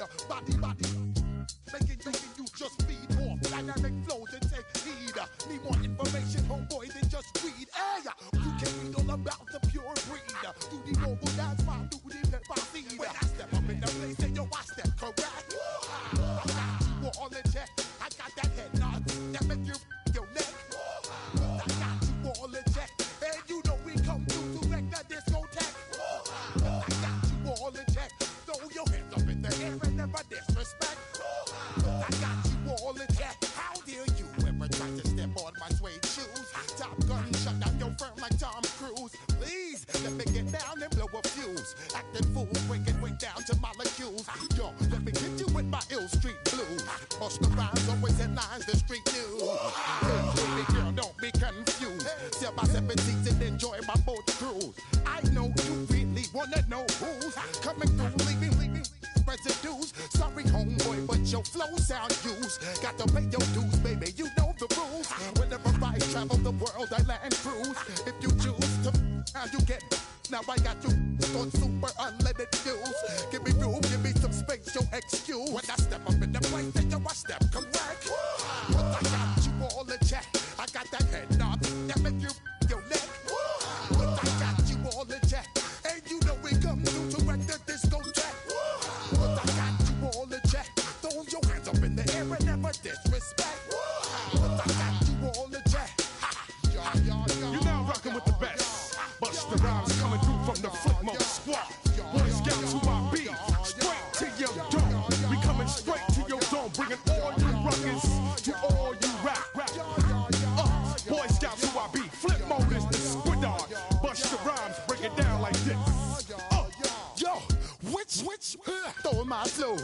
Body, making you just feed off dynamic flows and take heed. Need more information, homeboy, than just read. Hey, you can read all about the pure breed. Do the noble dance, my duty, let my seed. When I step up in the place, and yo, I step correct. I got you all in check. I got that head nod that make you your neck. I got you all in check. And you know we come through to wreck the discotheque. I got you all in check. Throw your hands up in the air and never disrespect. I got you all in check. How dare you ever try to step on my suede shoes? Top Gun shut down your firm like Tom Cruise. Please let me get down and blow a fuse. Acting fool, breaking way down to molecules. Yo, let me get you with my ill street blues. Bust the rhymes, always headlines, the street news. Hey, baby girl, don't be confused. Sell my 17s and enjoy my boat cruise. I know you really wanna know who's coming through, leaving residues. Sorry, homeboy, but your flow sound used. Got to pay your dues, baby, you know the rules. Whenever I travel the world, I land cruise. If you choose to, how you get. Now I got you on super unlimited views. Give me room, give me some space, your excuse. When I step up in the place, then yo, I step correct. But I got you all in check. I got that head nod that make you your neck. But I got you all in check. And you know we come through to wreck the discotheque. But I got you all in check. Throw your hands up in the air and never disrespect. But I got you all in check. You're now rocking with the best. Bust the rhymes coming through from the Flip Mode Squad. Boy Scouts who I be. Straight to your dome. We coming straight to your dome. Bringing all you rockers to all you rap. Boy Scouts who I be. Flip Mode is the squid dog. Bust the rhymes, break it down like this. Yo, which, throw my flow.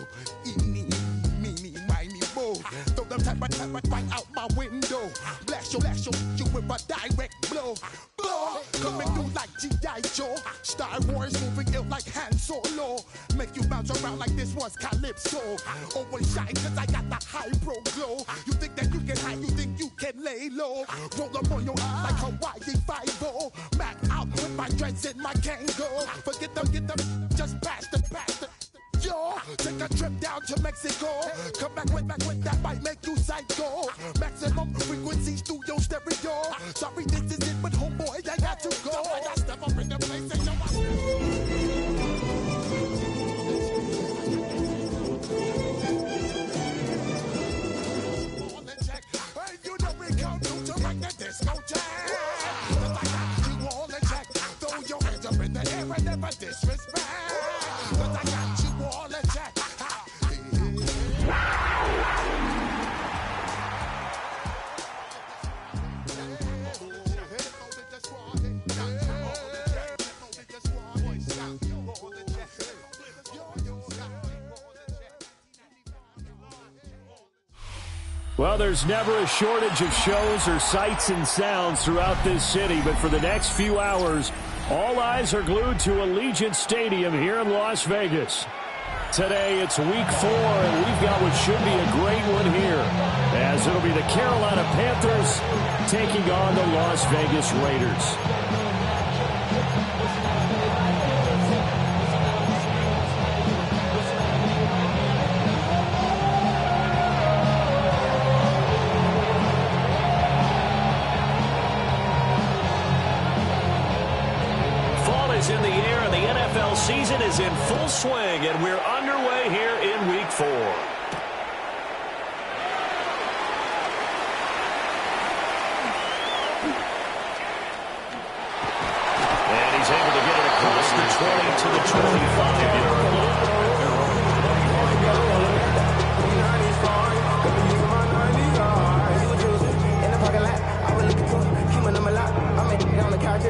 Me, bo. Throw them type right out my window. Blast you with a direct blow. Coming through like G.I. Joe. Star Wars moving ill like Han Solo. Make you bounce around like this was Calypso. Always shine cause I got the high pro glow. You think that you can hide, you think you can lay low. Roll up on your eyes like Hawaii 5-0. Back out with my dreads in my Kango. Forget them, get them, just pass the. Yo, take a trip down to Mexico. Come back with that might make you psycho. Maximum frequencies through your stereo. Sorry, this is it, but homeboy, I got to go. I got step up in the place and hey, you know we come through to wreck the discotheque. I got you all in check. Throw your hands up in the air and never disrespect. Cause I got you all in check. Well, there's never a shortage of shows or sights and sounds throughout this city, but for the next few hours, all eyes are glued to Allegiant Stadium here in Las Vegas. Today, it's week 4, and we've got what should be a great one here, as it'll be the Carolina Panthers taking on the Las Vegas Raiders. In the air, and the NFL season is in full swing, and we're underway here in week 4. And he's able to get it across the 20 to the 25-yard line.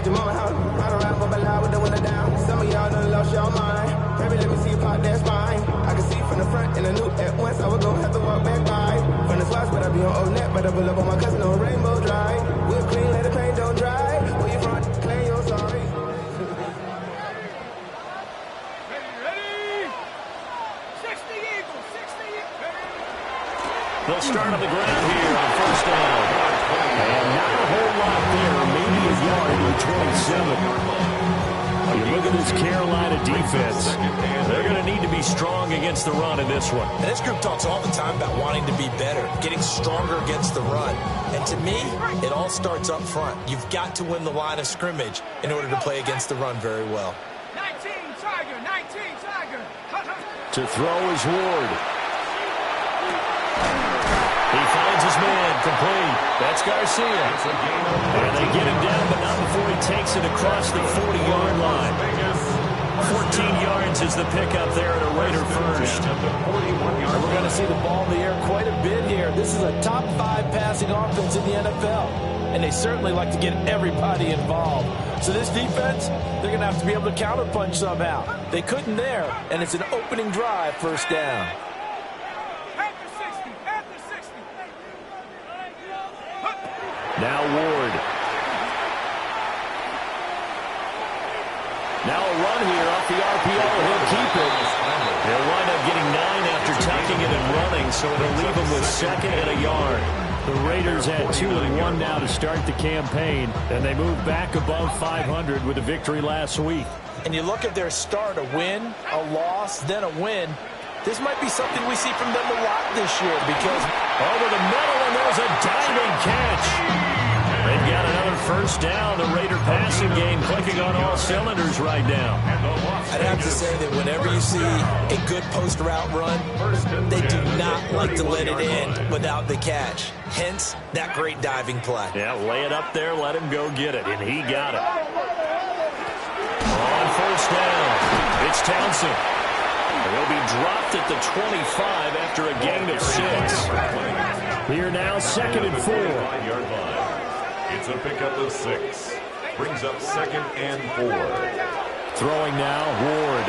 Your mama house, ride around, but loud with the window down. Some of y'all done lost your mind. Baby, let me see you pop that spine. I can see from the front and I knew at once I was gonna have to walk back by. From the spots, but I be on old net, but I pull up on my cousin on Rainbow Drive. We're clean, let the paint don't dry. Where you from? Claim you're sorry. Ready? 60 Eagles, 60 Eagles. They'll start on the ground here on first down. And not a whole lot there, maybe a yard to 27. You look at this Carolina defense. They're going to need to be strong against the run in this one. And this group talks all the time about wanting to be better, getting stronger against the run. And to me, it all starts up front. You've got to win the line of scrimmage in order to play against the run very well. 19 Tiger, 19 Tiger. To throw is Ward. He finds his man, complete. That's Garcia. And they get him down, but not before he takes it across the 40-yard line. 14 yards is the pickup there at a Raider first. And we're going to see the ball in the air quite a bit here. This is a top 5 passing offense in the NFL. And they certainly like to get everybody involved. So this defense, they're going to have to be able to counterpunch somehow. They couldn't there, and it's an opening drive, first down. Now Ward. Now a run here off the RPO. He'll keep it. They'll wind up getting 9 after tucking it and running, so it'll leave him with 2nd and a yard. The Raiders had 2-1 now to start the campaign, and they moved back above 500 with a victory last week. And you look at their start, a win, a loss, then a win. This might be something we see from them a lot this year because over the middle, and there's a diving catch. They've got another first down. The Raider passing game clicking on all cylinders right now. I'd have to say that whenever you see a good post route run, they do not like to let it end without the catch. Hence, that great diving play. Yeah, lay it up there, let him go get it, and he got it. On first down, it's Townsend. He'll be dropped at the 25 after a gain of 6. Here now, 2nd and 4. It's a pickup of 6. Brings up 2nd and 4. Throwing now, Ward.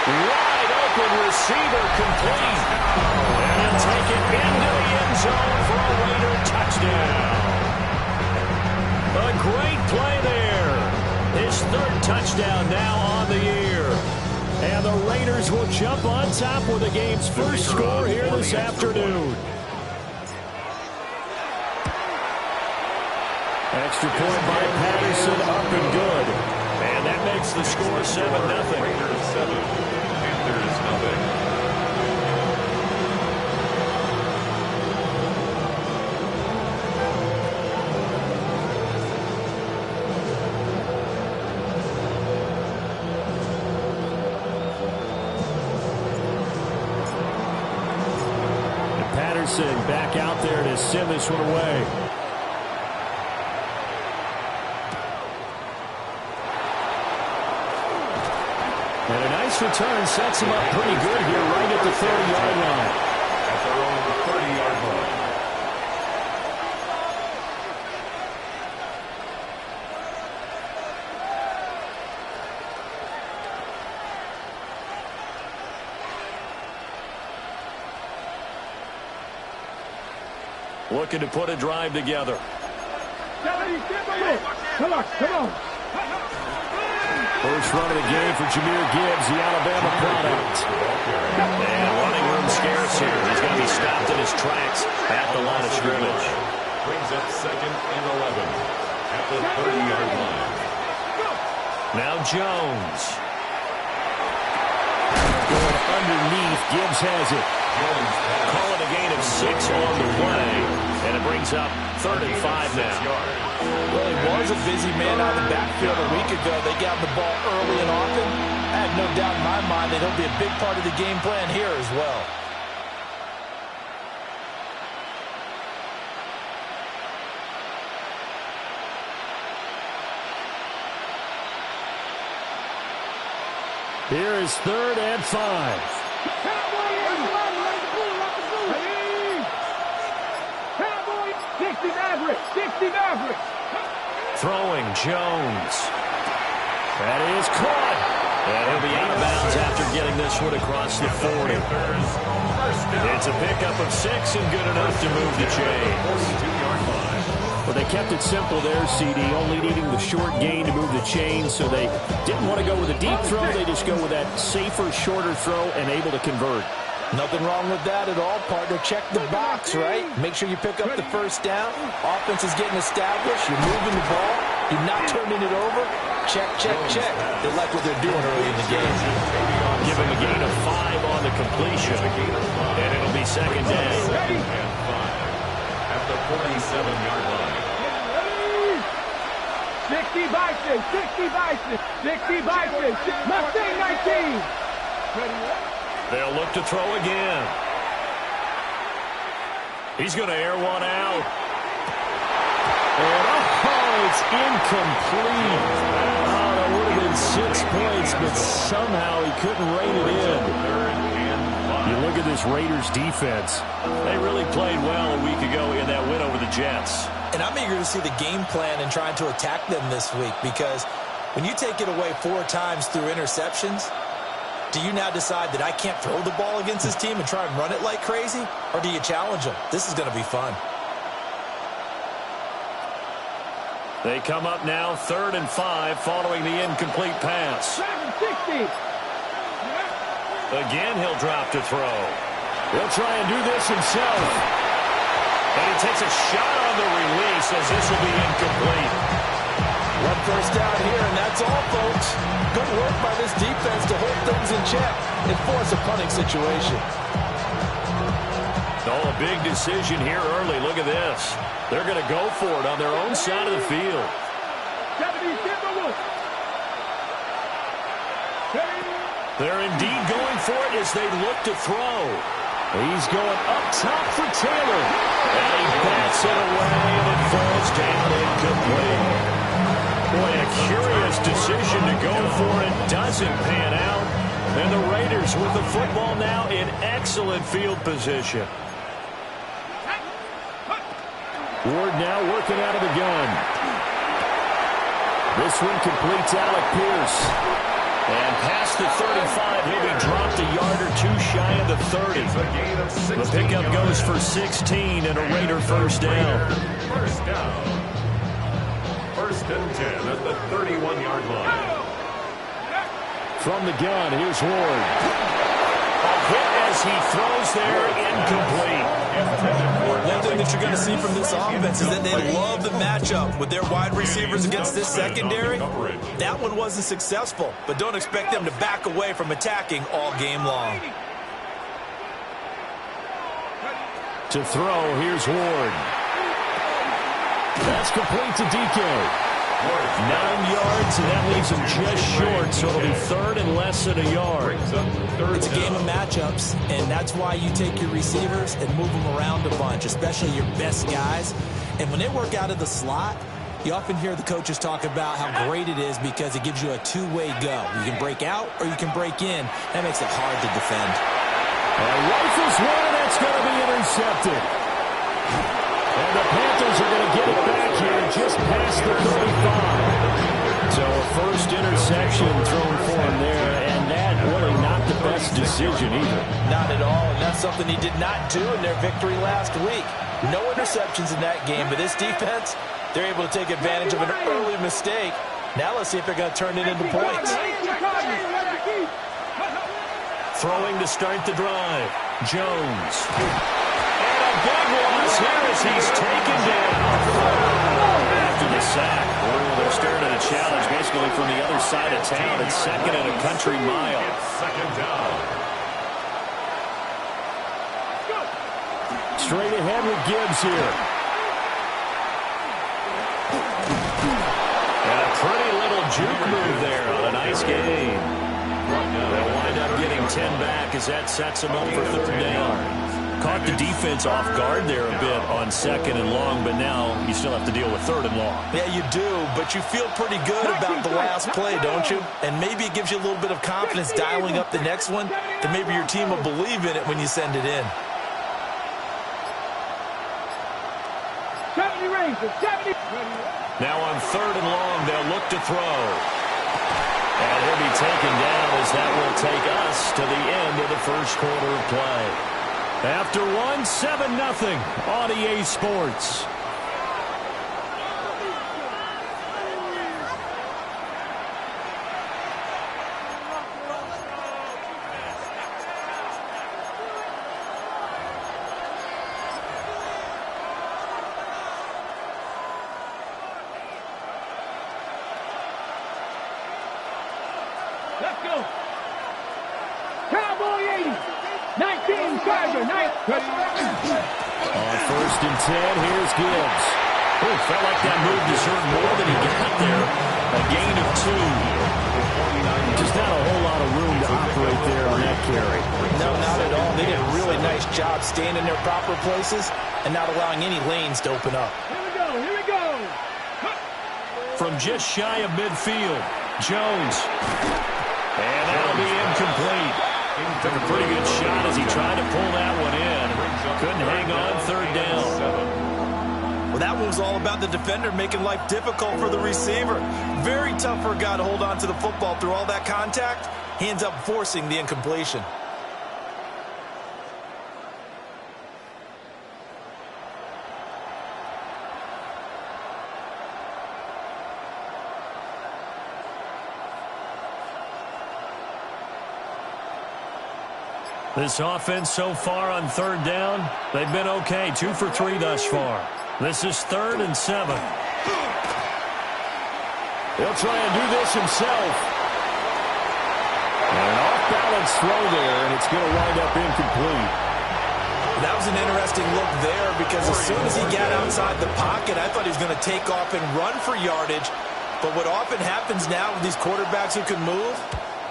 Wide open receiver complete. And he'll take it into the end zone for a Raider touchdown. A great play there. His 3rd touchdown now on the year. And the Raiders will jump on top with the game's first score here this afternoon. Extra point by Patterson, up and good. And that makes the score 7-0. Raiders 7, Panthers nothing. Patterson back out there to send this one away. And a nice return sets him up pretty good here right at the 30-yard line. At their own 30-yard line. Looking to put a drive together. Come on. First run of the game for Jahmyr Gibbs, the Alabama product. And running room scarce here. He's going to be stopped in his tracks at the line of scrimmage. Brings up 2nd and 11 at the 30-yard line. Now Jones. Going underneath. Gibbs has it. Call it a gain of 6 on the play. And it brings up 3rd and 5 now. Well, he was a busy man out of the backfield a week ago. They got the ball early and often. I have no doubt in my mind that he'll be a big part of the game plan here as well. Here is 3rd and 5. Throwing Jones. That is caught. And he'll be out of bounds after getting this one across the 40. It's a pickup of 6 and good enough to move the chains. Well, they kept it simple there, CD, only needing the short gain to move the chains, so they didn't want to go with a deep throw. They just go with that safer, shorter throw and able to convert. Nothing wrong with that at all, partner. Check the box, right? Make sure you pick up the first down. Offense is getting established. You're moving the ball. You're not turning it over. Check, check, check. They like what they're doing early in the game. Give him a gain of 5 on the completion. And it'll be second down. At the 47-yard line. 60 Bison, 60 Bison, 60 Bison, Mustang 19. They'll look to throw again. He's going to air one out. And it's incomplete. Oh, that would have been 6 points, but somehow he couldn't rein it in. You look at this Raiders defense. They really played well a week ago in that win over the Jets. And I'm eager to see the game plan and trying to attack them this week, because when you take it away 4 times through interceptions, do you now decide that I can't throw the ball against this team and try and run it like crazy? Or do you challenge them? This is going to be fun. They come up now 3rd and 5 following the incomplete pass. 760. Again, he'll drop to throw. He'll try and do this himself. And he takes a shot on the release as this will be incomplete. 1 first down here, and that's all, folks. Good work by this defense to hold things in check and force a punting situation. Oh, a big decision here early. Look at this. They're going to go for it on their own side of the field. 70 Timberwolves. They're indeed going for it as they look to throw. He's going up top for Taylor. And he bats it away, and it falls down incomplete. Boy, a curious decision to go for it. Doesn't pan out. And the Raiders with the football now in excellent field position. Ward now working out of the gun. This one completes Alec Pierce. And past the 35, he'll be dropped a yard or 2 shy of the 30. The pickup goes for 16 and a Raider first down. First down. 1st and 10 at the 31-yard line. From the gun, here's Ward. A hit as he throws there, incomplete. One thing that you're going to see from this offense is that they love the matchup with their wide receivers against this secondary. That one wasn't successful, but don't expect them to back away from attacking all game long. To throw, here's Ward. That's complete to DK. 9 yards, and that leaves him just short, so it'll be 3rd and less than a yard. It's a game of matchups, and that's why you take your receivers and move them around a bunch, especially your best guys. And when they work out of the slot, you often hear the coaches talk about how great it is because it gives you a 2-way go. You can break out or you can break in. That makes it hard to defend. And rifles one, and that's going to be intercepted. And the Panthers are going to get it back here just past the 35. So a first interception thrown for him there, and that really not the best decision either. Not at all, and that's something he did not do in their victory last week. No interceptions in that game, but this defense, they're able to take advantage of an early mistake. Now let's see if they're going to turn it into points. Throwing to start the drive. Jones. Big loss here as he's taken down. After the sack, they're staring at a challenge basically from the other side of town. It's 2nd and a country mile. Second down. Straight ahead with Gibbs here. And a pretty little juke move there on a nice game. They'll wind up getting 10 back as that sets them up for 3rd down. Caught the defense off guard there a bit on 2nd and long, but now you still have to deal with 3rd and long. Yeah, you do, but you feel pretty good about the last play, don't you? And maybe it gives you a little bit of confidence dialing up the next one, that maybe your team will believe in it when you send it in. 70 Rangers, 70. Now on 3rd and long, they'll look to throw. And he'll be taken down as that will take us to the end of the first quarter of play. After 7-0 on EA Sports. Go. Cowboy 80. 19, Tiger, 9. On 1st and 10, here's Gibbs. Oh, felt like that move deserved more than he got there. A gain of 2. Just not a whole lot of room to operate there on that carry. No, not at all. They did a really nice job staying in their proper places and not allowing any lanes to open up. Here we go, here we go. From just shy of midfield, Jones. And that'll be incomplete. Took a pretty good shot as he tried to pull that one in. Couldn't hang on 3rd down. Well, that one was all about the defender making life difficult for the receiver. Very tough for a guy to hold on to the football through all that contact. He ends up forcing the incompletion. This offense so far on 3rd down, they've been okay. 2 for 3 thus far. This is 3rd and 7. He'll try and do this himself. And an off-balance throw there, and it's going to wind up incomplete. That was an interesting look there because as soon as he got outside the pocket, I thought he was going to take off and run for yardage. But what often happens now with these quarterbacks who can move,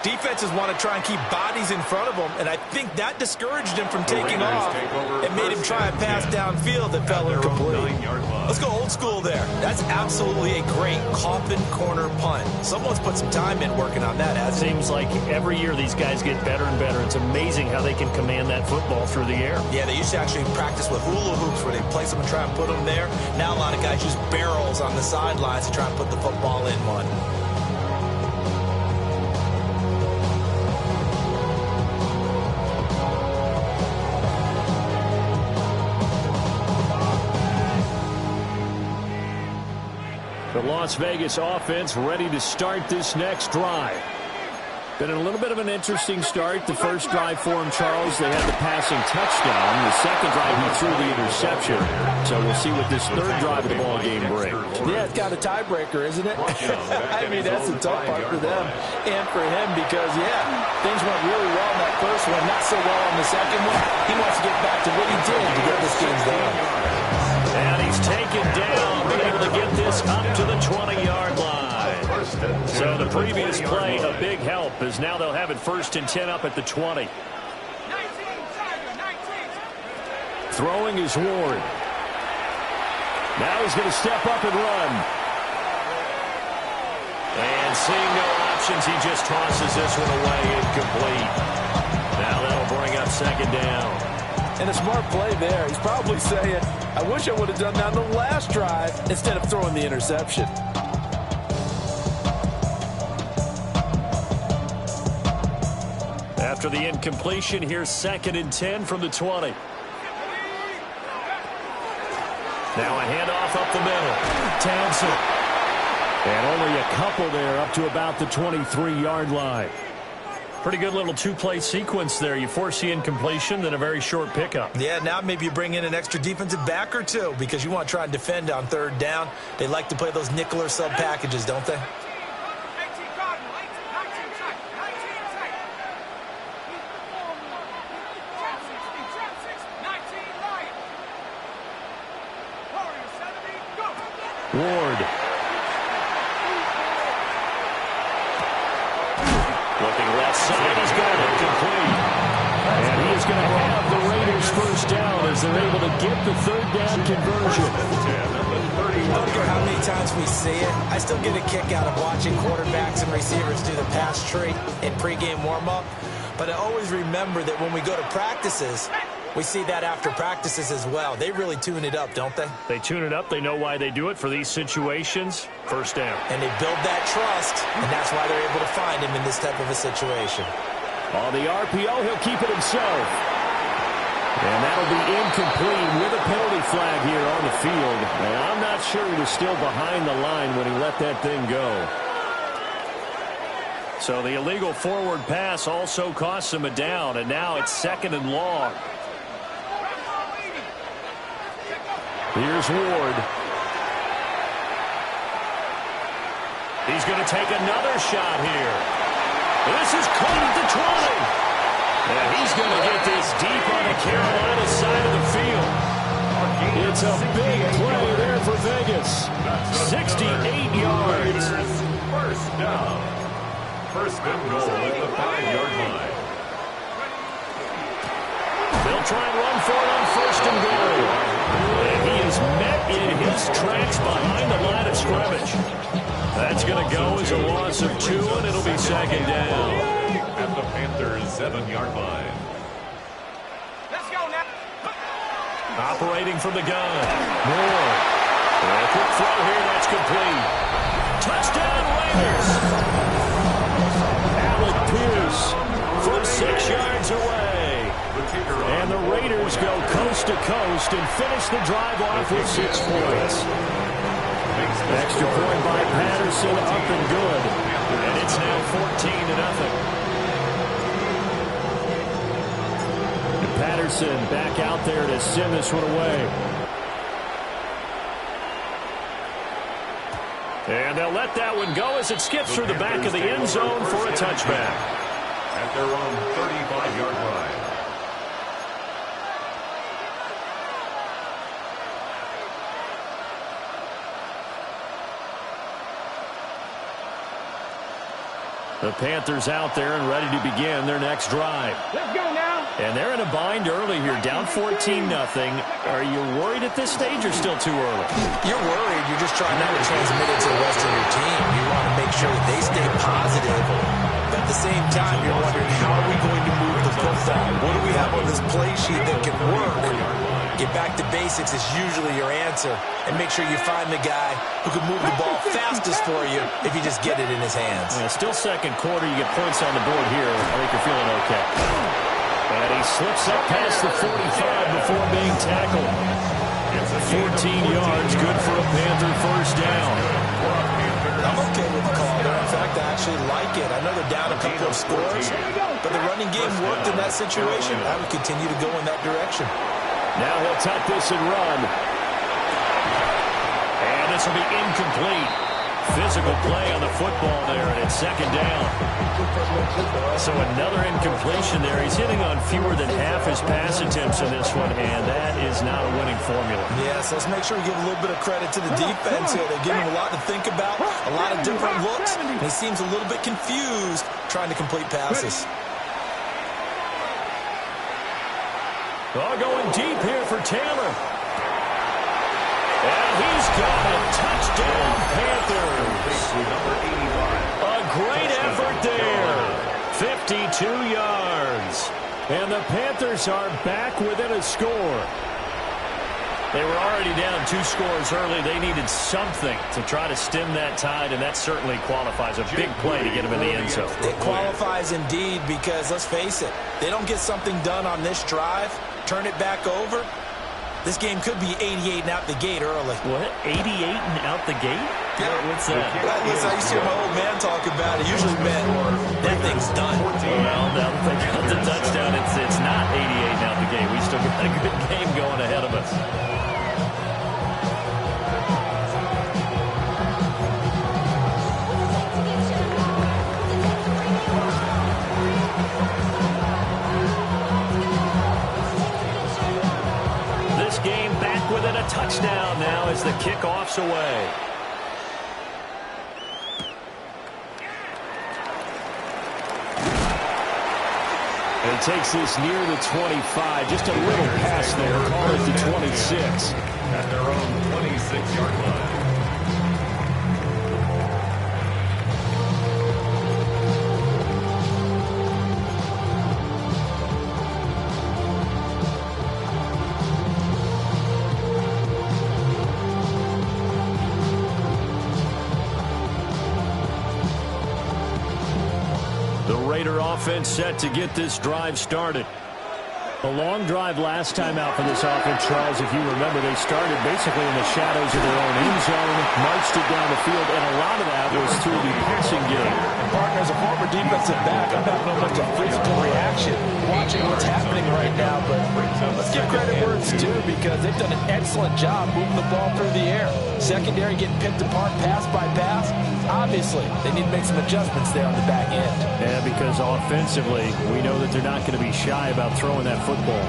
defenses want to try and keep bodies in front of them, and I think that discouraged him from taking off and made him try a pass downfield that fell incomplete. Let's go old school there. That's absolutely a great coffin corner punt. Someone's put some time in working on that, hasn't it? Seems like every year these guys get better and better. It's amazing how they can command that football through the air. Yeah, they used to actually practice with hula hoops where they place them and try and put them there. Now a lot of guys use barrels on the sidelines to try and put the football in one. The Las Vegas offense ready to start this next drive. Been a little bit of an interesting start. The first drive for him, Charles, they had the passing touchdown. The second drive, he threw the interception. So we'll see what this 3rd drive of the ball game brings. Yeah, it's got a tiebreaker, isn't it? I mean, that's the tough part for them and for him because, yeah, things went really well in that first one, not so well in the second one. He wants to get back to what he did to get this game done. And he's taken down, being able to get this up to the 20-yard line. So the previous play, a big help, as now they'll have it 1st and 10 up at the 20. Throwing is Ward. Now he's going to step up and run. And seeing no options, he just tosses this one away, incomplete. Now that'll bring up 2nd down. And a smart play there. He's probably saying, I wish I would have done that on the last drive instead of throwing the interception. After the incompletion, here's 2nd and 10 from the 20. Now a handoff up the middle. Townsend. And only a couple there up to about the 23-yard line. Pretty good little 2-play sequence there. You force the incompletion, then a very short pickup. Yeah, now maybe you bring in an extra defensive back or two because you want to try and defend on 3rd down. They like to play those nickel or sub packages, don't they? Ward. Looking left side, he's got it complete. And he is going to have the Raiders 1st down as they're able to get the 3rd down conversion. I don't care how many times we see it. I still get a kick out of watching quarterbacks and receivers do the pass tree in pregame warm-up. But I always remember that when we go to practices, we see that after practices as well. They really tune it up, don't they? They tune it up. They know why they do it for these situations. 1st down. And they build that trust, and that's why they're able to find him in this type of a situation. On the RPO, he'll keep it himself. And that'll be incomplete with a penalty flag here on the field. And I'm not sure he was still behind the line when he let that thing go. So the illegal forward pass also costs him a down, and now it's 2nd and long. Here's Ward. He's going to take another shot here. This is caught at the 20. And he's going to get this deep on the Carolina side of the field. It's a big play there for Vegas. 68 yards. First down. First and goal at the 5-yard line. They'll try and run for it on first and goal. And he is met in his tracks behind the line of scrimmage. That's going to go as a loss of 2, and it'll be second down. At the Panthers' 7-yard line. Let's go now. Operating from the gun. Moore. A quick throw here. That's complete. Touchdown, Raiders. Alec Pierce from 6 yards away. And the Raiders go coast to coast and finish the drive off with 6 points. Extra point by Patterson, up and good. And it's now 14-0. And Patterson back out there to send this one away. And they'll let that one go as it skips through the back of the end zone for a touchback. At their own 35-yard line. The Panthers out there and ready to begin their next drive. Let's go now. And they're in a bind early here, down 14-0. Are you worried at this stage or still too early? You're worried. You're just trying not to transmit it to the rest of your team. You want to make sure that they stay positive. But at the same time, you're wondering, how are we going to move the football? What do we have on this play sheet that can work? And get back to basics is usually your answer. And make sure you find the guy who can move the ball fastest for you if you just get it in his hands. Yeah, still second quarter. You get points on the board here. I think you're feeling okay. And he slips up past the 45 before being tackled. 14 yards, good for a Panther first down. I'm okay with the call there. In fact, I actually like it. I know they're down a couple of scores, but the running game worked in that situation. I would continue to go in that direction. Now he'll tuck this and run. And this will be incomplete. Physical play on the football there, and it's second down. So another incompletion there. He's hitting on fewer than half his pass attempts in this one, and that is not a winning formula. Yes, let's make sure we give a little bit of credit to the defense here. They're giving him a lot to think about, a lot of different looks, and he seems a little bit confused trying to complete passes. All going deep here for Taylor. And he's got a touchdown, Panthers. A great effort there. 52 yards. And the Panthers are back within a score. They were already down 2 scores early. They needed something to try to stem that tide, and that certainly qualifies. A big play to get them in the end zone. It qualifies indeed because, let's face it, they don't get something done on this drive, turn it back over, this game could be 88 and out the gate early. What? 88 and out the gate? Yeah. What's that? Listen, I used to hear my old man talk about it. Usually meant that thing's done. Well, now that they got the touchdown, it's not 88 and out the gate. We still got a good game going ahead of us. Game back within a touchdown now as the kickoff's away. And he takes this near the 25. Just a little pass there. Call it to 26. At their own 26-yard line. Raider offense set to get this drive started. A long drive last time out for this offense, Charles. If you remember, they started basically in the shadows of their own end zone, marched it down the field, and a lot of that was through the passing game. And partner, as a former defensive back, I'm not know much of physical reaction. watching what's happening right now, but let's give credit where it's due because they've done an excellent job moving the ball through the air. Secondary getting picked apart pass by pass. Obviously, they need to make some adjustments there on the back end. Yeah, because offensively, we know that they're not going to be shy about throwing that football.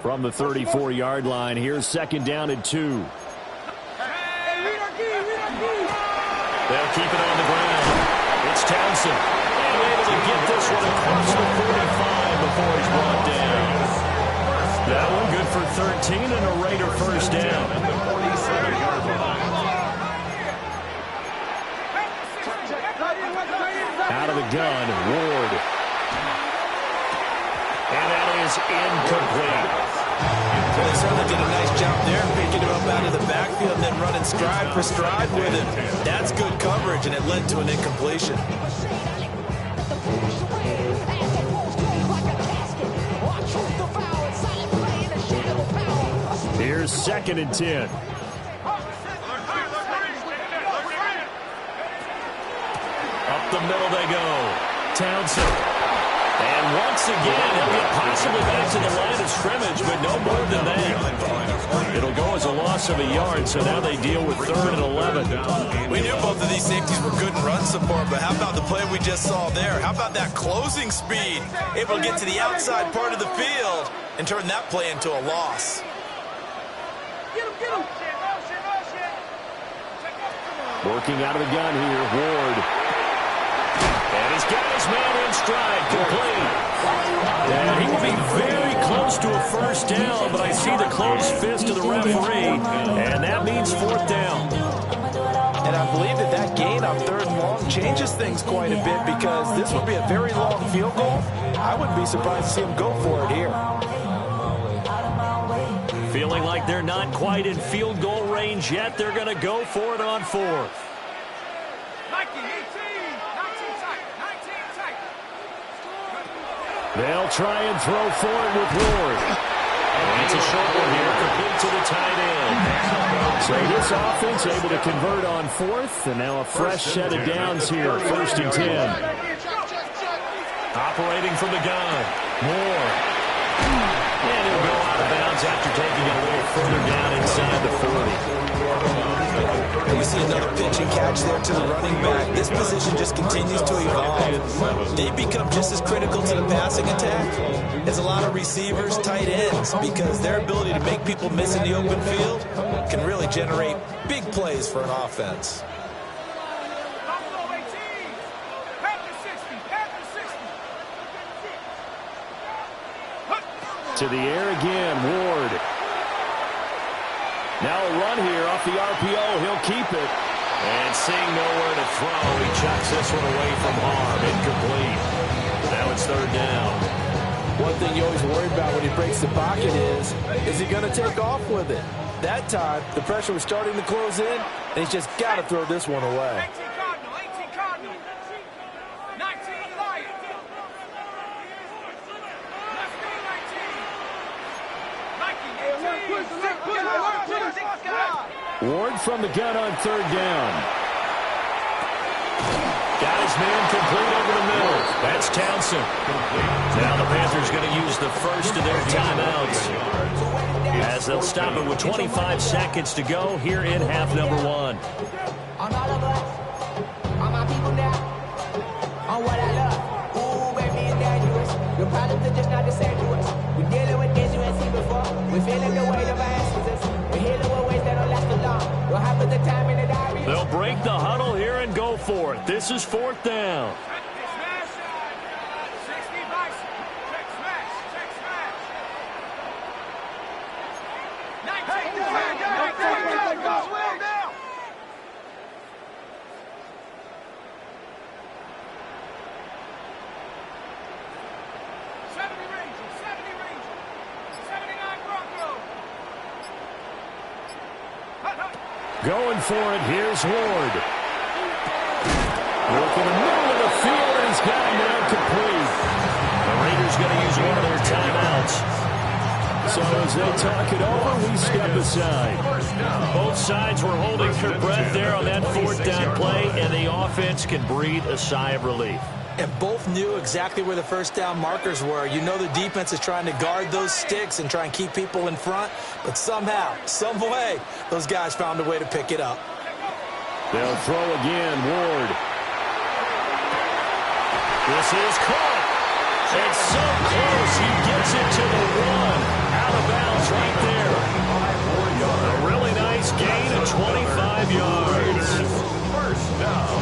From the 34-yard line, here's second down and 2. They'll keep it on the ground. It's Townsend. And able to get this one across the 45 before he's brought down. That one good for 13 and a Raider first down. At the 47-yard line. Out of the gun, Ward. And that is incomplete. Well, they certainly did a nice job there, picking him up out of the backfield and then running stride for stride with him. That's good coverage, and it led to an incompletion. Here's second and 10. Up the middle they go. Townsend. And once again, he'll get possibly back to the line of scrimmage, but no more than that. It'll go as a loss of a yard, so now they deal with 3rd and 11. We knew both of these safeties were good in run support, but how about the play we just saw there? How about that closing speed? Able to get to the outside part of the field and turn that play into a loss. Working out of the gun here, Ward. And he's got his man in stride, complete. And he will be very close to a first down, but I see the closed fist of the referee, and that means 4th down. And I believe that gain on 3rd and long changes things quite a bit because this would be a very long field goal. I wouldn't be surprised to see him go for it here. Feeling like they're not quite in field goal range yet, they're going to go for it on 4th. They'll try and throw for it with Ward. And it's a short one here, complete to the tight end. So this offense able to convert on 4th, and now a fresh set of downs here, 1st and 10. Operating from the gun, Moore. And he'll go out of bounds after taking it a little further down inside the 40. We see another pitch and catch there to the running back. This position just continues to evolve. They become just as critical to the passing attack as a lot of receivers, tight ends, because their ability to make people miss in the open field can really generate big plays for an offense. To the air again, Ward. Now a run here off the RPO. He'll keep it. And seeing nowhere to throw, he chucks this one away from harm. Incomplete. Now it's 3rd down. One thing you always worry about when he breaks the pocket is he going to take off with it? That time, the pressure was starting to close in, and he's just got to throw this one away. Ward from the gun on 3rd down. Got his man complete over the middle. That's Townsend. Now the Panthers going to use the first of their timeouts as they'll stop it with 25 seconds to go here in half number 1. On all of us, on my people now, on what I love. Ooh, baby, it's dangerous. The problems are just not the same to us. We're dealing with things you ain't seen before. We're feeling the weight of our answers. We're healing with ways that don't last too long. We'll have the time in the diary. They'll break the huddle here and go for it. This is 4th down. Going for it, here's Ward. Look in the middle of the field, and he's got him now complete. yards. So as they talk it over, we step aside. Both sides were holding their breath there on that fourth down play, and the offense can breathe a sigh of relief. And both knew exactly where the first down markers were. You know the defense is trying to guard those sticks and try and keep people in front, but somehow, some way, those guys found a way to pick it up. They'll throw again, Ward. This is caught. It's so close. He gets it to the one. Out of bounds right there. A really nice gain of 25 yards. First down.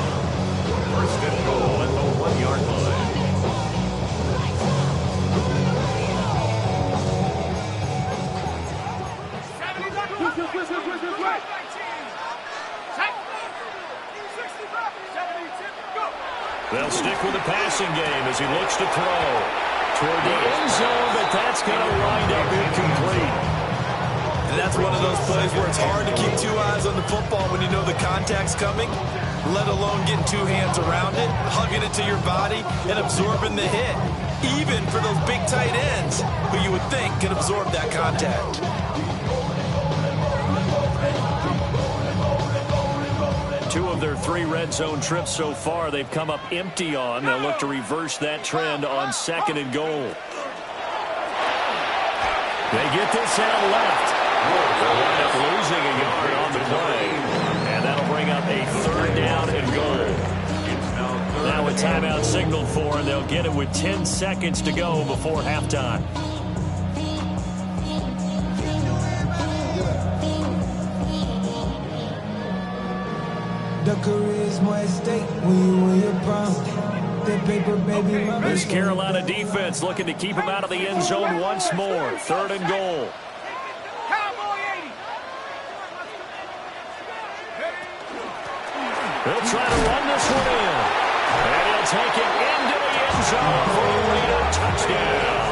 First and goal at the 1-yard line. They'll stick with the passing game as he looks to throw toward the end zone, but that's going to wind up incomplete. And that's one of those plays where it's hard to keep two eyes on the football when you know the contact's coming, let alone getting two hands around it, hugging it to your body, and absorbing the hit, even for those big tight ends who you would think could absorb that contact. Two of their 3 red zone trips so far, they've come up empty on. They'll look to reverse that trend on 2nd and goal. They get this out left. They'll wind up losing a yard on the play. And that'll bring up a 3rd down and goal. Now a timeout signaled for, and they'll get it with 10 seconds to go before halftime. This Carolina defense looking to keep him out of the end zone once more. 3rd and goal. They'll try to run this one in. And he'll take it into the end zone for a Raider touchdown.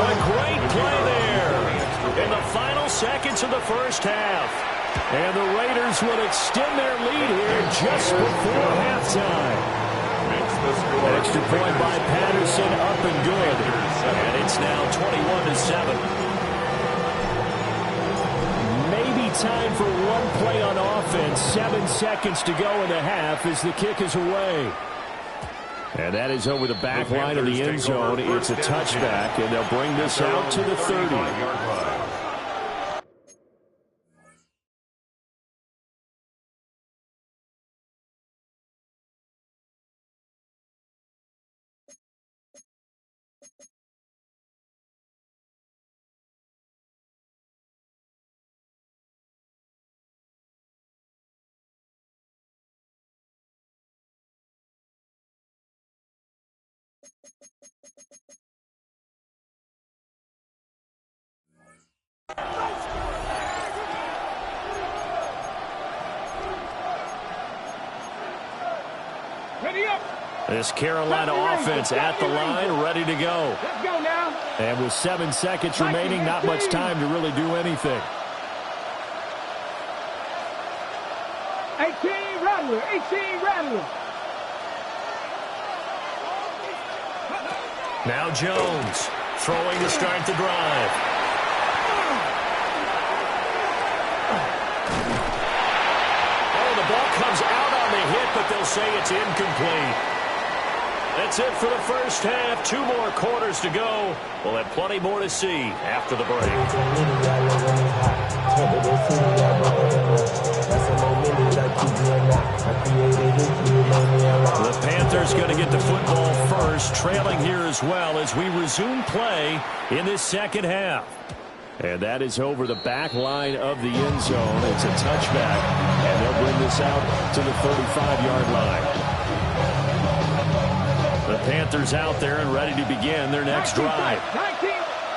A great play there in the final seconds of the first half. And the Raiders will extend their lead here just before halftime. Extra point by Patterson, up and good. And it's now 21-7. Maybe time for one play on offense. 7 seconds to go in the half as the kick is away. And that is over the back line of the end zone. It's a touchback, and they'll bring this out to the 30. Ready up. This Carolina offense at the line, ready to go. Let's go now. And with 7 seconds remaining, not much time to really do anything. 18 Rattler, 18 Rattler. Now Jones throwing to start the drive. Oh, the ball comes out on the hit, but they'll say it's incomplete. That's it for the first half. 2 more quarters to go. We'll have plenty more to see after the break. The Panthers going to get the football first, trailing here as well as we resume play in this second half. And that is over the back line of the end zone. It's a touchback, and they'll bring this out to the 35-yard line. The Panthers out there and ready to begin their next drive.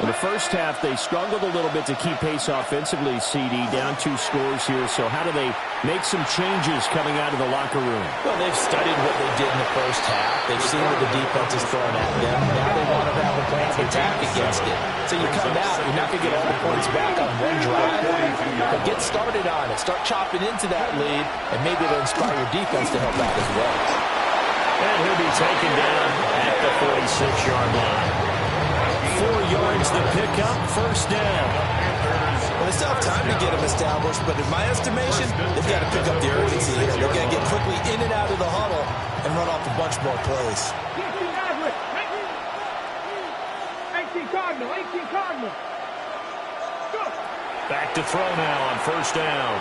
In the first half, they struggled a little bit to keep pace offensively, CD, down 2 scores here. So how do they make some changes coming out of the locker room? Well, they've studied what they did in the first half. They've seen what the defense is throwing at them. Now they want to have a plan of attack against it. So you come out, you're not going to get all the points back on one drive, but get started on it. Start chopping into that lead, and maybe it'll inspire your defense to help out as well. And he'll be taken down at the 46-yard line. yards the pickup, first down. Well, they still have time to get them established, but in my estimation, they've got to pick up the urgency here. They've got to get quickly in and out of the huddle and run off a bunch more plays. 18 Cardinal, 18 Cardinal. Go. Back to throw now on first down.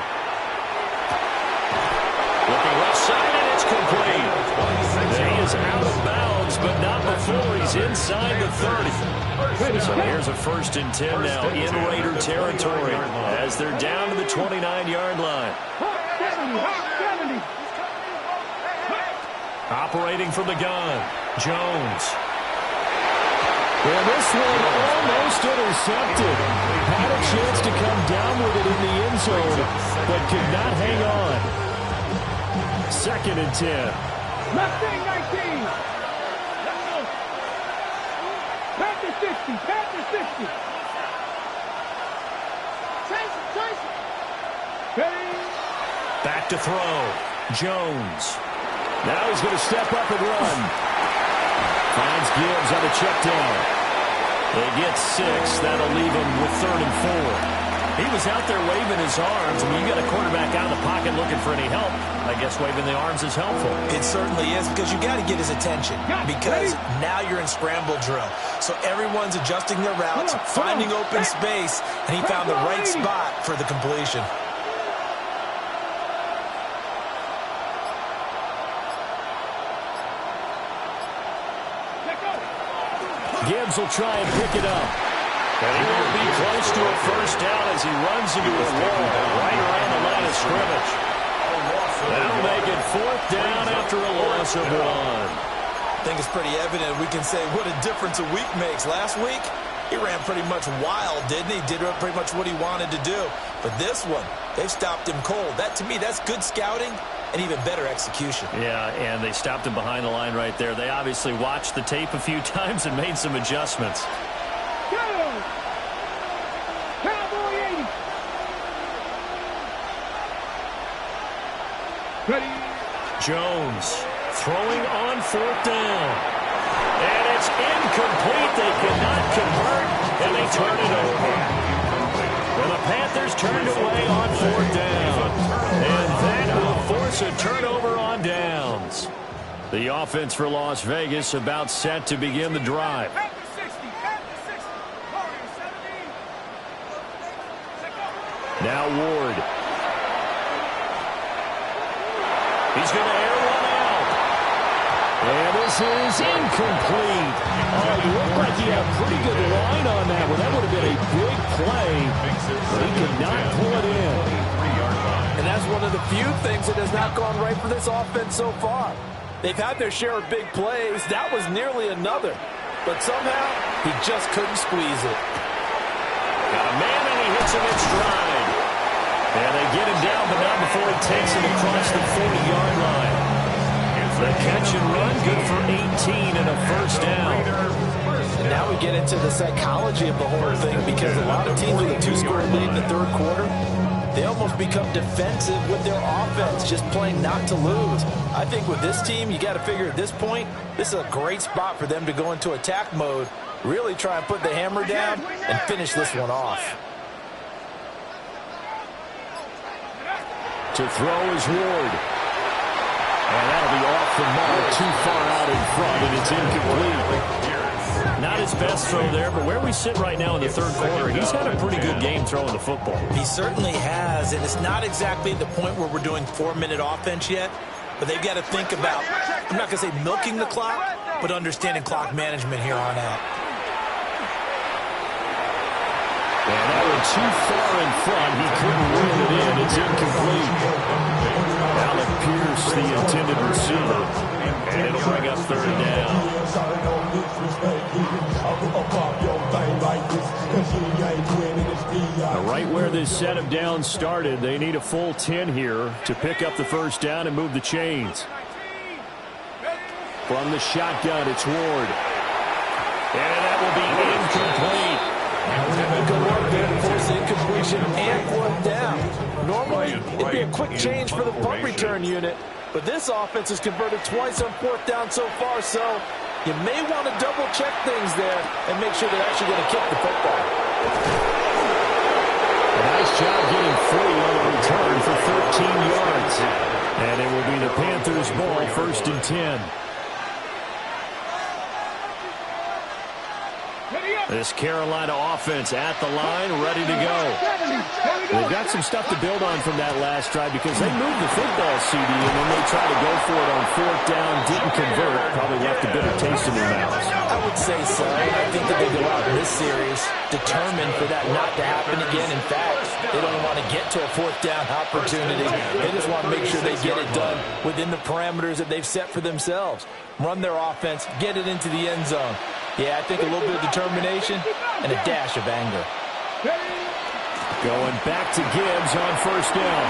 Looking left side, and it's complete. He is out of bounds, but not before he's inside the 30. So here's a 1st and 10 now in Raider territory as they're down to the 29-yard line. 70. Operating from the gun, Jones. Well, this one almost intercepted. Had a chance to come down with it in the end zone, but could not hang on. 2nd and 10. Mustang 19. Panther 60. Panther 60. Back to throw, Jones. Now he's going to step up and run. Finds Gibbs on the check down. They get 6. That'll leave him with 3rd and 4. He was out there waving his arms. I mean, you got a quarterback out of the pocket looking for any help. I guess waving the arms is helpful. It certainly is, because you got to get his attention, because now you're in scramble drill. So everyone's adjusting their routes, finding open space, and he found the right spot for the completion. Gibbs will try and pick it up. And he won't be close to a first down as he runs into a wall right around the line of scrimmage. That'll make it 4th down after a loss of 1. I think it's pretty evident. We can say what a difference a week makes. Last week, he ran pretty much wild, didn't he? Did pretty much what he wanted to do. But this one, they've stopped him cold. That, to me, that's good scouting and even better execution. Yeah, and they stopped him behind the line right there. They obviously watched the tape a few times and made some adjustments. Cowboy 80. Ready. Jones throwing on 4th down. And it's incomplete. They cannot convert, and they turn it over. And the Panthers turned away on 4th down. And that will force a turnover on downs. The offense for Las Vegas about set to begin the drive. Now Ward. He's going to air one out. And this is incomplete. Oh, he looked like he had a pretty good line on that one. That would have been a big play, but he could not pull it in. And that's one of the few things that has not gone right for this offense so far. They've had their share of big plays. That was nearly another. But somehow, he just couldn't squeeze it. Got a man, and he hits him in stride. And they get him down, but not before he takes it across the 40-yard line. The catch and run, good for 18 and a first down. And now we get into the psychology of the whole thing, because a lot of teams with a 2-score lead in the 3rd quarter, they almost become defensive with their offense, just playing not to lose. I think with this team, you got to figure at this point, this is a great spot for them to go into attack mode, really try and put the hammer down and finish this one off. To throw is Ward. And that'll be off the mark, too far out in front, and it's incomplete. Not his best throw there, but where we sit right now in the 3rd quarter, he's had a pretty good game throwing the football. He certainly has, and it's not exactly the point where we're doing 4-minute offense yet, but they've got to think about, I'm not going to say milking the clock, but understanding clock management here on out. And that one too far in front. He couldn't reel it in. It's incomplete. Alec Pierce, the intended receiver. And it'll bring up 3rd down. Now, right where this set of downs started, they need a full 10 here to pick up the first down and move the chains. From the shotgun, it's Ward. And that will be incomplete. Good work there to force the incompletion and 4th down. Normally, it'd be a quick change for the punt return unit, but this offense has converted twice on 4th down so far, so You may want to double-check things there and make sure they're actually going to kick the football. A nice job getting free on the return for 13 yards. And it will be the Panthers' ball, 1st and 10. This Carolina offense at the line, ready to go. They've got some stuff to build on from that last drive because they moved the football, CD, and when they tried to go for it on 4th down, didn't convert, probably left a bitter taste in their mouths. I would say so. I think that they go out in this series determined for that not to happen again. In fact, they don't want to get to a 4th down opportunity. They just want to make sure they get it done within the parameters that they've set for themselves. Run their offense, get it into the end zone. Yeah, I think a little bit of determination and a dash of anger. Going back to Gibbs on 1st down.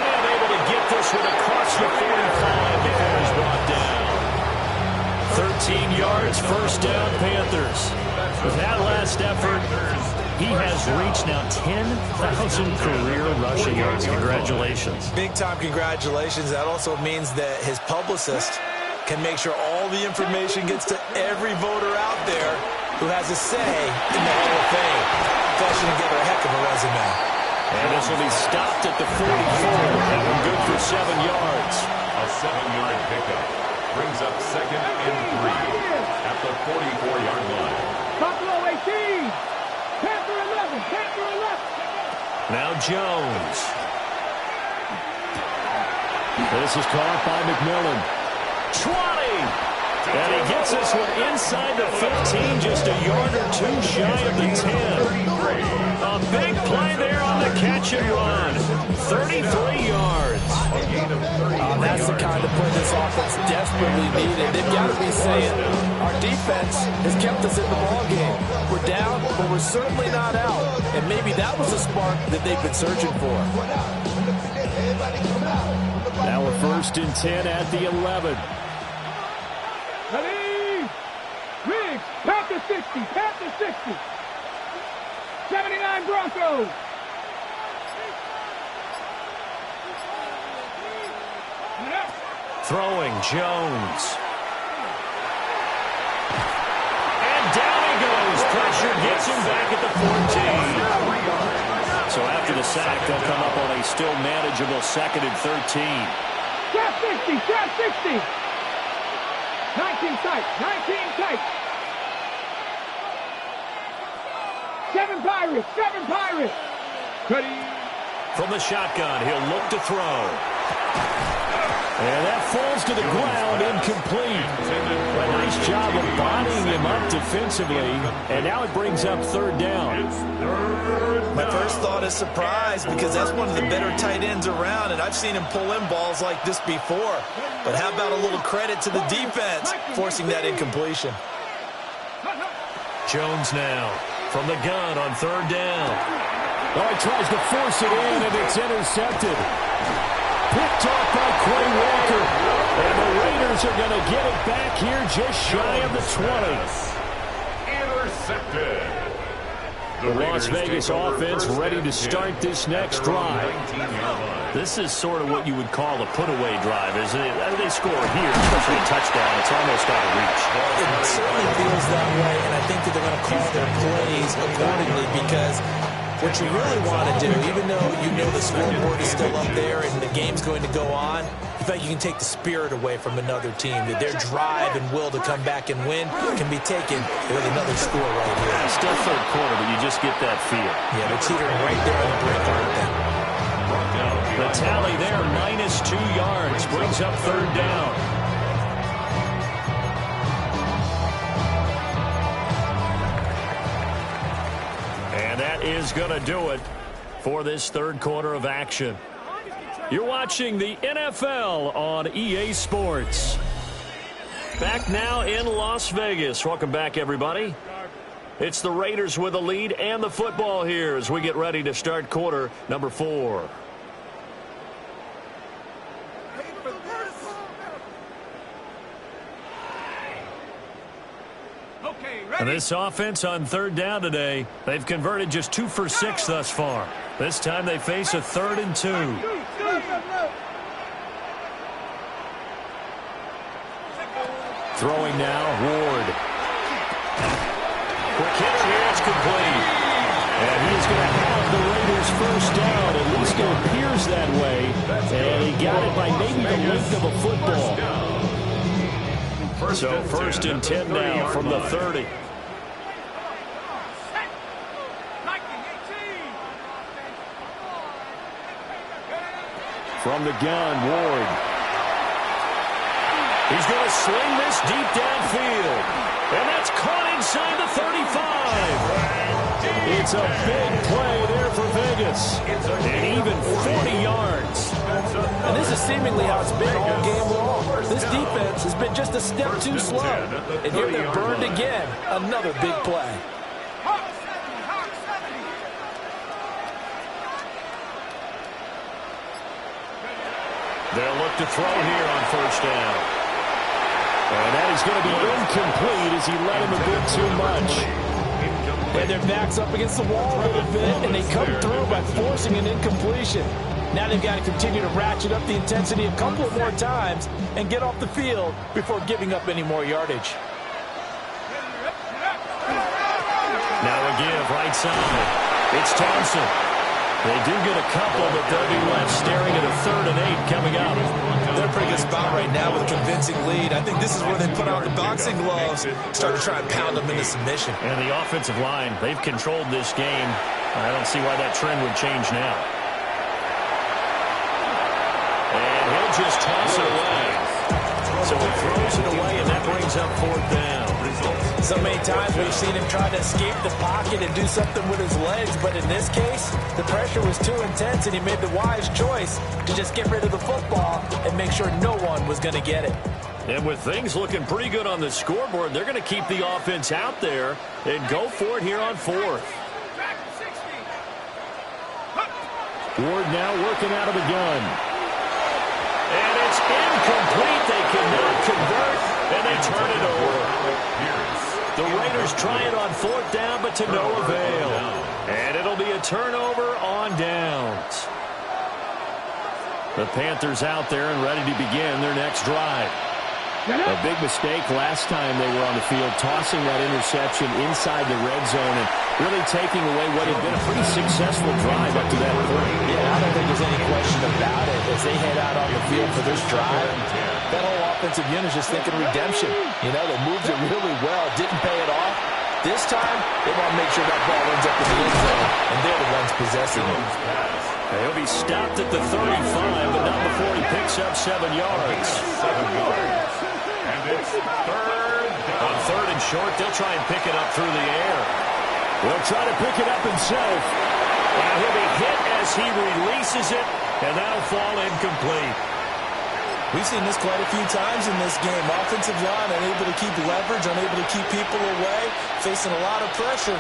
And able to get this one across the 45 before he's brought down. 13 yards, 1st down, Panthers. With that last effort, he has reached now 10,000 career rushing yards. Congratulations. Big-time congratulations. That also means that his publicist can make sure all the information gets to every voter out there who has a say in the Hall of Fame. Fleshing together a heck of a resume. And this will be stopped at the 44. That one good for 7 yards. A 7-yard pickup brings up 2nd and 3 at the 44-yard line. Buffalo 18. Panther 11. Panther 11. Now Jones. This is caught by McMillan. 20! And he gets this one inside the 15, just a yard or two shy of the 10. A big play there on the catch and run. 33 yards. That's the kind of play this offense desperately needed. They've got to be saying, our defense has kept us in the ballgame. We're down, but we're certainly not out. And maybe that was the spark that they've been searching for. Now a 1st and 10 at the 11. Ready? Riggs, Panther 60, Panther 60. 79 Broncos. Throwing Jones. And down he goes. Pressure gets him back at the 14. So after the sack, they'll come up on a still manageable 2nd and 13. Trap 60, trap 60. 19 tight, 19 tight. 7 Pirates, 7 Pirates. Ready? From the shotgun, he'll look to throw. And that falls to the ground, incomplete. A nice job of bodying him up defensively. And now it brings up 3rd down. My first thought is surprise because that's one of the better tight ends around, and I've seen him pull in balls like this before. But how about a little credit to the defense forcing that incompletion? Jones now from the gun on 3rd down. Oh, he tries to force it in, and it's intercepted. Picked off by Quay Walker. And the Raiders are going to get it back here just shy of the 20. Intercepted. The Las Vegas offense ready to start this next drive. This is sort of what you would call a put-away drive, isn't it? They score here, especially a touchdown. It's almost out of reach. It certainly feels that way, and I think that they're going to call their plays accordingly because what you really want to do, even though you know the scoreboard is still up there and the game's going to go on, you feel like you can take the spirit away from another team, that their drive and will to come back and win can be taken with another score right here. Still 3rd quarter, but you just get that feel. Yeah, they're teetering right there on the brink, aren't they? The tally there, -2 yards, brings up 3rd down. And that is going to do it for this 3rd quarter of action. You're watching the NFL on EA Sports. Back now in Las Vegas. Welcome back, everybody. It's the Raiders with the lead and the football here as we get ready to start quarter number 4. And this offense on 3rd down today, they've converted just 2 for 6 thus far. This time they face a 3rd and 2. Throwing now, Ward. Quick hitter here, it's complete. And he's going to have the Raiders first down. At least it appears that way. And he got it by maybe the length of a football. So first and 10 now from the 30. From the gun, Ward. He's going to sling this deep downfield. And that's caught inside the 35. It's a big play there for Vegas. And even 40 yards. And this is seemingly how it's been all game long. This defense has been just a step too slow. And here they're burned again. Another big play. They'll look to throw here on first down. And that is going to be incomplete as he let him a bit too much. And their back's up against the wall a little bit, and they come through by forcing an incompletion. Now they've got to continue to ratchet up the intensity a couple of more times and get off the field before giving up any more yardage. Now a give right side. It's Thompson. They do get a couple, but they'll be left staring at a 3rd and 8 coming up. They're in a pretty good spot right now with a convincing lead. I think this is where they put on the boxing gloves, start to try and pound them into submission. And the offensive line, they've controlled this game. I don't see why that trend would change now. And he'll just toss it away. So he throws it away, and that brings up 4th down. So many times we've seen him try to escape the pocket and do something with his legs, but in this case, the pressure was too intense, and he made the wise choice to just get rid of the football and make sure no one was going to get it. And with things looking pretty good on the scoreboard, they're going to keep the offense out there and go for it here on 4th. Ward now working out of the gun. And it's incomplete. They cannot convert, and they turn it over. The Raiders try it on 4th down, but to no avail. And it'll be a turnover on downs. The Panthers out there and ready to begin their next drive. A big mistake last time they were on the field, tossing that interception inside the red zone and really taking away what had been a pretty successful drive up to that point. Yeah, I don't think there's any question about it. As they head out on the field for this drive, that whole offensive unit is just thinking redemption. You know, they moved it really well, didn't pay it off. This time, they want to make sure that ball ends up in the end zone, and they're the ones possessing it. He'll be stopped at the 35, but not before he picks up 7 yards. And it's 3rd down. On 3rd and short, they'll try and pick it up through the air. He'll try to pick it up himself. And he'll be hit as he releases it, and that'll fall incomplete. We've seen this quite a few times in this game. Offensive line unable to keep leverage, unable to keep people away, facing a lot of pressure.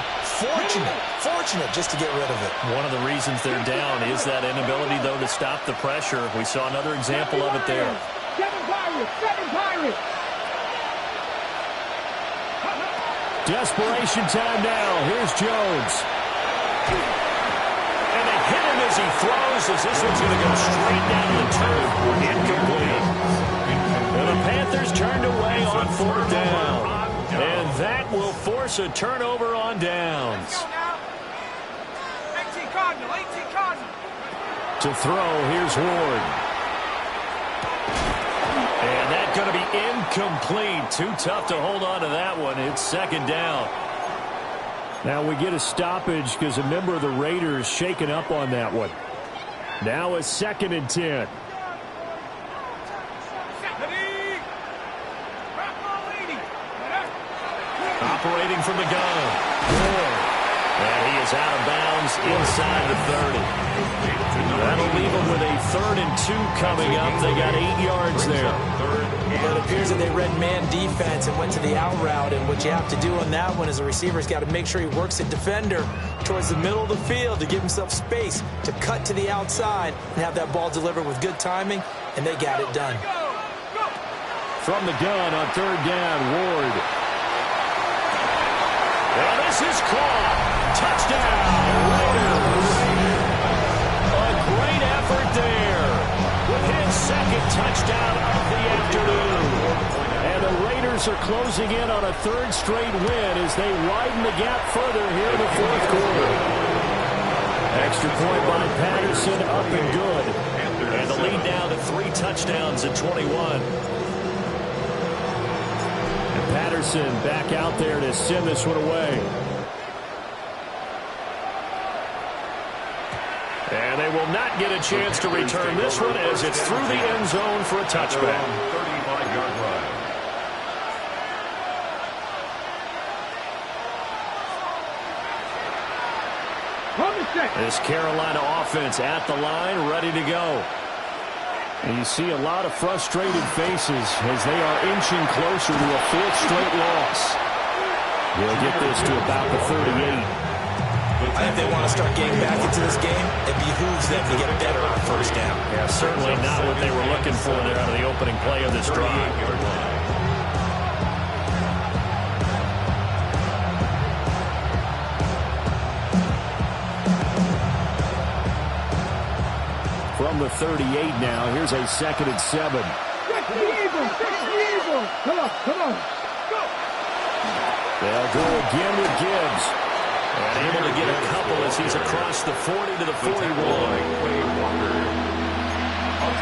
Fortunate just to get rid of it. One of the reasons they're down is that inability, though, to stop the pressure. We saw another example of it there. 7 Pirates! Desperation time now. Here's Jones. And they hit him as he throws, as this one's going to go straight down the turf. Incomplete. And the Panthers turned away on 4th down. And that will force a turnover on downs. 18 Cardinal. To throw, here's Ward. And that's going to be incomplete. Too tough to hold on to that one. It's 2nd down. Now we get a stoppage because a member of the Raiders shaken up on that one. Now a 2nd and 10. Operating from the gun. And he is out of bounds inside the 30. That'll leave them with a 3rd and 2 coming up. They got 8 yards there. Well, it appears that they read man defense and went to the out route, and what you have to do on that one is the receiver's got to make sure he works the defender towards the middle of the field to give himself space to cut to the outside and have that ball delivered with good timing, and they got it done. From the gun on 3rd down, Ward. And this is caught. Touchdown, Raiders. A great effort there with his 2nd touchdown of the afternoon. And the Raiders Panthers are closing in on a third straight win as they widen the gap further here in the fourth quarter. Extra point by Patterson, up and good. And the lead now to 3 touchdowns at 21. And Patterson back out there to send this one away. And they will not get a chance to return this one as it's through the end zone for a touchback. 35-yard line. This Carolina offense at the line, ready to go. And you see a lot of frustrated faces as they are inching closer to a 4th straight loss. They'll get this to about the 38. I think they want to start getting back into this game. It behooves them to get better on first down. Yeah, certainly not what they were looking for there out of the opening play of this drive. From the 38 now, here's a 2nd and 7. Fix the Eagles! Come on, go! They'll go again with Gibbs. And able to get a couple as he's across the 40 to the 41. A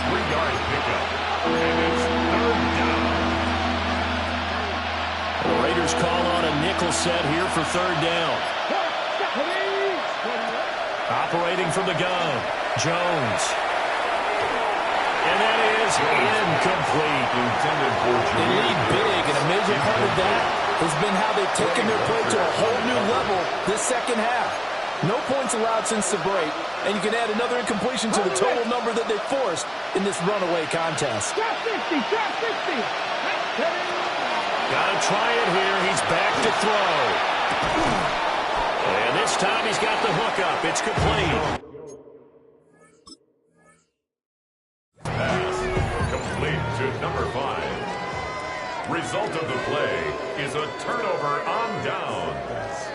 3-yard pickup. And it's 3rd down. The Raiders call on a nickel set here for 3rd down. Operating from the gun, Jones. And that is incomplete. They lead big, and a major part of that has been how they've taken their play to a whole new level this second half. No points allowed since the break, and you can add another incompletion to the total number that they forced in this runaway contest. Drop 60! Gotta try it here. He's back to throw. And this time he's got the hook up. It's complete. Pass complete to number 5. Result of the play is a turnover on downs.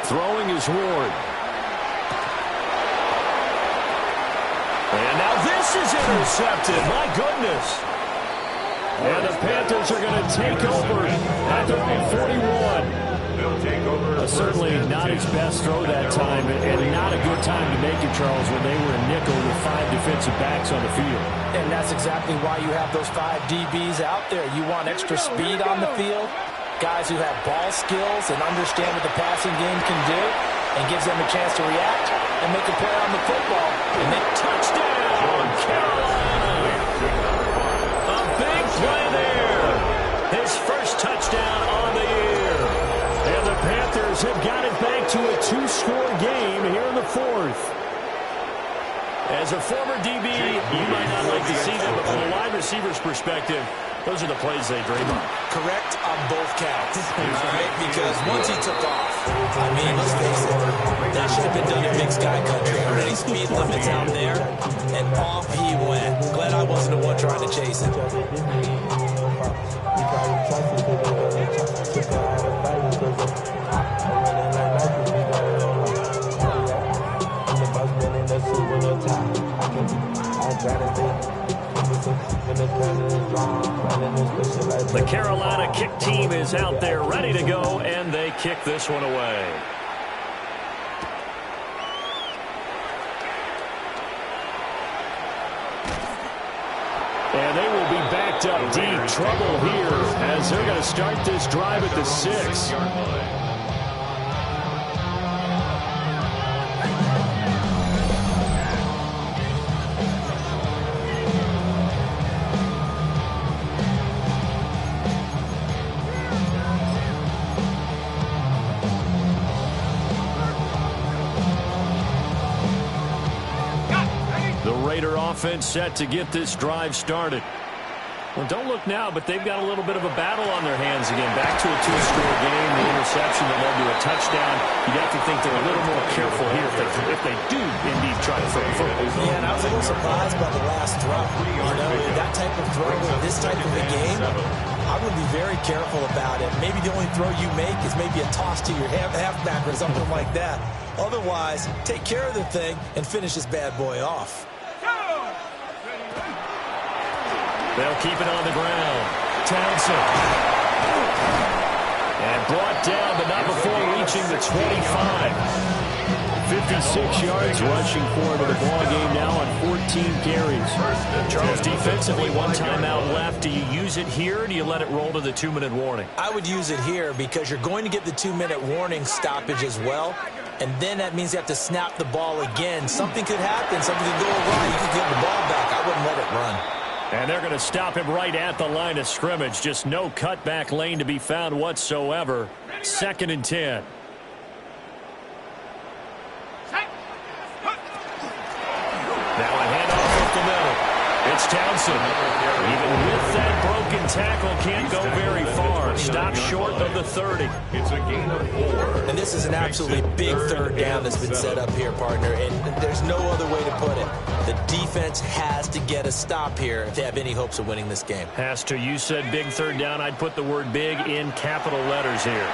Throwing is Ward. And now this is intercepted. My goodness. And the Panthers are going to take over at their own 41. They'll take over. Certainly not his best throw that time, and not a good time to make it, Charles, when they were in nickel with 5 defensive backs on the field. And that's exactly why you have those 5 DBs out there. You want extra speed on the field, guys who have ball skills and understand what the passing game can do, and gives them a chance to react and make a play on the football. And then touchdown, Carolina! A big play there. His first touchdown on the year. And the Panthers have got it back to a 2-score game here in the 4th. As a former DB, you might not like to see them, but from a wide receiver's perspective, those are the plays they dream of. Correct on both counts, all right? Because once he took off, I mean, let's face it, that should have been done in Big Sky Country. Already speed limits out there, and off he went. Glad I wasn't the one trying to chase him. The Carolina kick team is out there ready to go, and they kick this one away. And they will be backed up deep. Trouble here as they're going to start this drive at the 6. Offense set to get this drive started. Well, don't look now, but they've got a little bit of a battle on their hands again. Back to a two-score game, the interception that led to a touchdown. You'd have to think they're a little more careful here if they do indeed try to throw the football. Yeah, and I was a little surprised by the last throw. You know, that type of throw in this type of a game, I would be very careful about it. Maybe the only throw you make is maybe a toss to your halfback or something like that. Otherwise, take care of the thing and finish this bad boy off. They'll keep it on the ground. Townsend. And brought down, but not before reaching the 25. 56 yards rushing forward to the ball game now on 14 carries. Charles, defensively, one timeout left. Do you use it here, or do you let it roll to the 2-minute warning? I would use it here because you're going to get the 2-minute warning stoppage as well. And then that means you have to snap the ball again. Something could happen. Something could go awry. You could get the ball back. I wouldn't let it run. And they're going to stop him right at the line of scrimmage. Just no cutback lane to be found whatsoever. 2nd and 10. Now a handoff up the middle. It's Townsend. Even with that broken tackle, can't go very far. Stopped short of the 30. It's a gain of 4. And this is an absolutely big third down that's been set up here, partner. And there's no other way to put it. The defense has to get a stop here if they have any hopes of winning this game. Has to. You said big third down. I'd put the word big in capital letters here.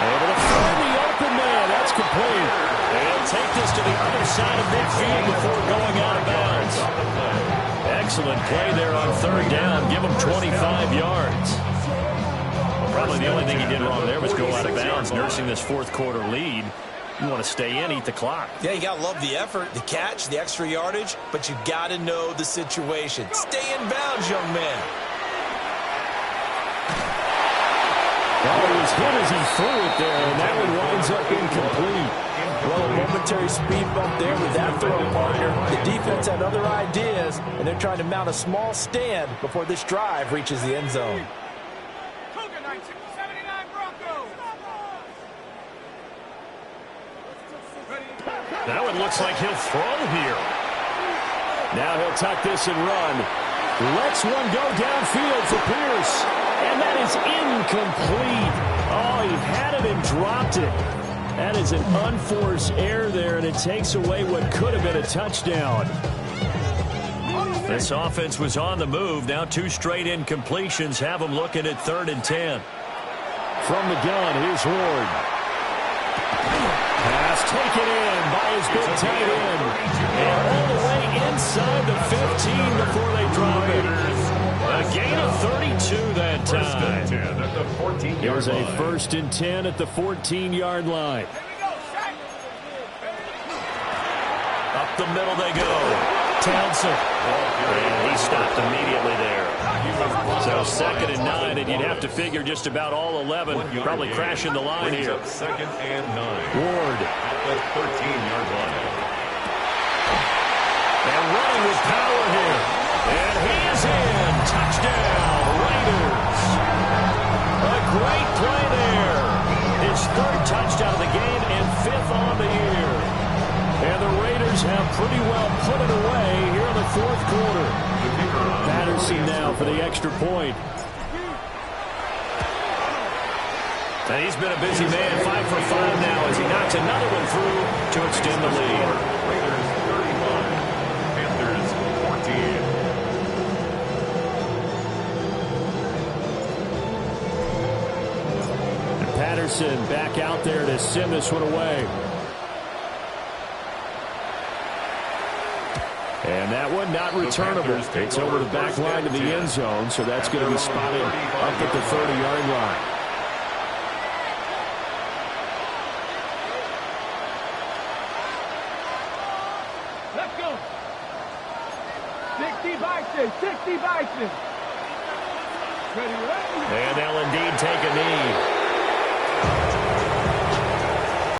Able to find the open man. That's complete. They'll take this to the other side of midfield before going out of bounds. Excellent play there on third down. Give him 25 yards. Probably the only thing he did wrong there was go out of bounds, nursing this fourth quarter lead. You want to stay in, eat the clock. Yeah, you got to love the effort, the catch, the extra yardage, but you got to know the situation. Stay in bounds, young man. Well, he was hit as he threw it there, and that one winds up incomplete. Well, a momentary speed bump there with that throw, partner. The defense had other ideas, and they're trying to mount a small stand before this drive reaches the end zone. That one looks like he'll throw here. Now he'll tuck this and run. Lets one go downfield for Pierce. And that is incomplete. Oh, he had it and dropped it. That is an unforced error there, and it takes away what could have been a touchdown. This offense was on the move. Now 2 straight incompletions have them looking at 3rd and 10. From the gun, here's Ward. Pass taken in by his big tight end. And all the way inside the 15 before they drop it. A gain of 32 that time. It was a 1st and 10 at the 14-yard line. Up the middle they go. Townsend. And he stopped immediately there. So 2nd and 9, and you'd have to figure just about all 11 probably crashing the line here. 2nd and 9. Ward. At the 13-yard line. And running with power here. And he is in. Touchdown, Raiders. A great play there. His 3rd touchdown of the game and 5th on the year. And the Raiders have pretty well put it away here in the 4th quarter. Patterson now for the extra point. And he's been a busy man, 5 for 5 now as he knocks another one through to extend the lead. Raiders 31, Panthers 14. And Patterson back out there to send this one away. And that one not returnable. It's over the back line to the end zone, so that's going to be spotted up at the 30-yard line. Let's go. 60 Bison, 60 Bison. Ready. And they'll indeed take a knee.